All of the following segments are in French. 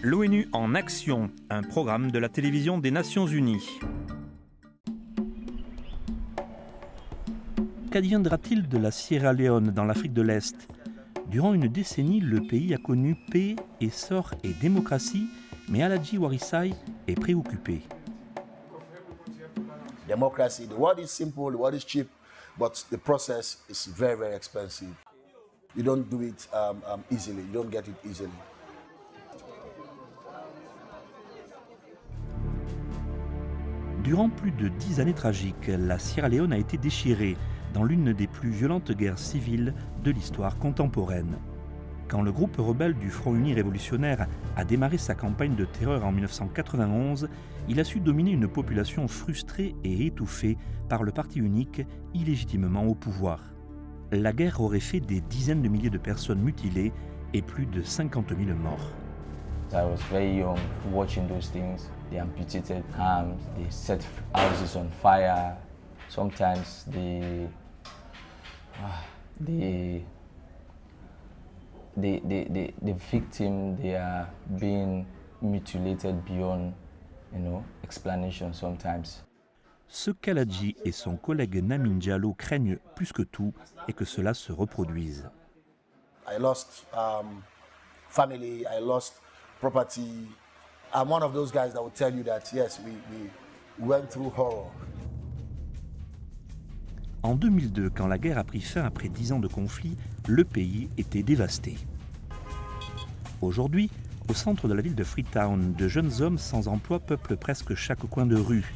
L'ONU en action, un programme de la télévision des Nations Unies. Qu'adviendra-t-il de la Sierra Leone dans l'Afrique de l'Est ? Durant une décennie, le pays a connu paix, essor et démocratie, mais Alhaji Warrisai est préoccupé. Democracy, the word is simple, the word is cheap, but the process is very, very expensive. You don't do it easily, you don't get it easily. Durant plus de 10 années tragiques, la Sierra Leone a été déchirée dans l'une des plus violentes guerres civiles de l'histoire contemporaine. Quand le groupe rebelle du Front Uni révolutionnaire a démarré sa campagne de terreur en 1991, il a su dominer une population frustrée et étouffée par le parti unique illégitimement au pouvoir. La guerre aurait fait des dizaines de milliers de personnes mutilées et plus de 50 000 morts. I was very young watching those things. They amputated arms, they set houses on fire. Sometimes the victim, they are being mutilated beyond, explanation sometimes. Ce qu'Alhaji et son collègue Namin Diallo craignent plus que tout est que cela se reproduise. I lost family, I lost property. I'm one of those guys that will tell you that yes, we went through horror. En 2002, quand la guerre a pris fin après 10 ans de conflit, le pays était dévasté. Aujourd'hui, au centre de la ville de Freetown, de jeunes hommes sans emploi peuplent presque chaque coin de rue.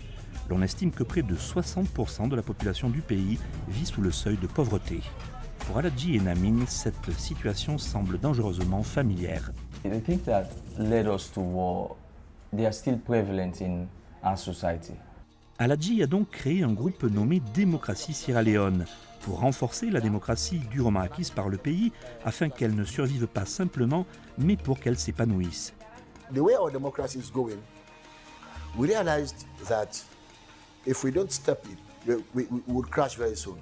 L'on estime que près de 60% de la population du pays vit sous le seuil de pauvreté. Pour Alhaji et Namin, cette situation semble dangereusement familière. The things that led us to war, they are still prevalent in our society. Alhaji a donc créé un groupe nommé Démocratie Sierra Leone pour renforcer la démocratie durement acquise par le pays afin qu'elle ne survive pas simplement, mais pour qu'elle s'épanouisse. The way our democracy is going, we realized that if we don't step it, we would crash very soon.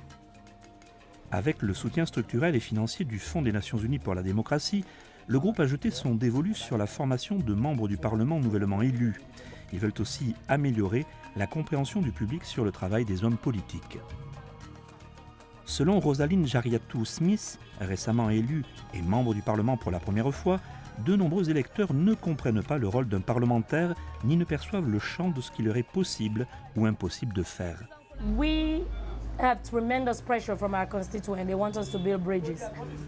Avec le soutien structurel et financier du Fonds des Nations Unies pour la démocratie, le groupe a jeté son dévolu sur la formation de membres du Parlement nouvellement élus. Ils veulent aussi améliorer la compréhension du public sur le travail des hommes politiques. Selon Rosaline Jariatou-Smith, récemment élue et membre du Parlement pour la première fois, de nombreux électeurs ne comprennent pas le rôle d'un parlementaire ni ne perçoivent le champ de ce qu'il leur est possible ou impossible de faire. We have tremendous pressure from our constituents. They want us to build bridges.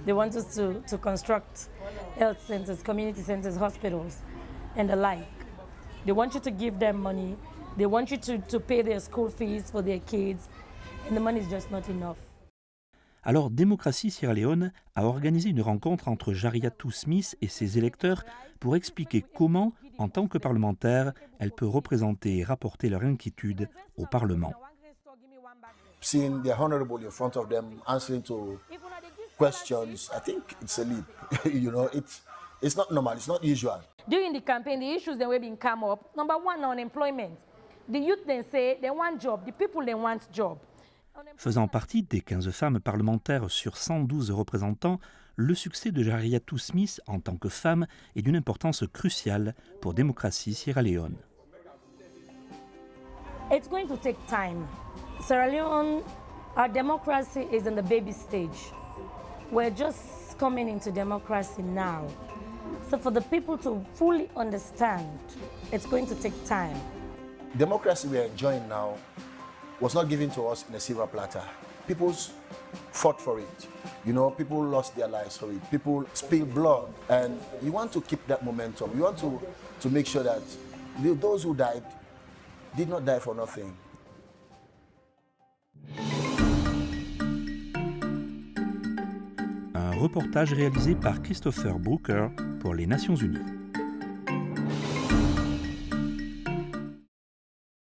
They want us to construct health centers, community centers, hospitals, and the like. They want you to give them money. They want you to pay their school fees for their kids, and the money is just not enough. Alors Démocratie Sierra Leone a organisé une rencontre entre Jariatou Smith et ses électeurs pour expliquer comment, en tant que parlementaire, elle peut représenter et rapporter leurs inquiétudes au Parlement. Seeing the honorable in front of them, answering to questions, I think it's a leap. It's not normal, it's not usual. During the campaign, the issues that were being come up, number one, unemployment. The youth then say they want job, the people they want job. Faisant partie des 15 femmes parlementaires sur 112 représentants, le succès de Jariatou Smith en tant que femme est d'une importance cruciale pour Démocratie Sierra Leone. It's going to take time. Sierra Leone, our democracy is in the baby stage. We're just coming into democracy now. So for the people to fully understand, it's going to take time. Democracy we are enjoying now was not given to us in a silver platter. People fought for it. People lost their lives for it. People spilled blood. And you want to keep that momentum. You want to make sure that those who died did not die for nothing. Un reportage réalisé par Christopher Brooker pour les Nations Unies.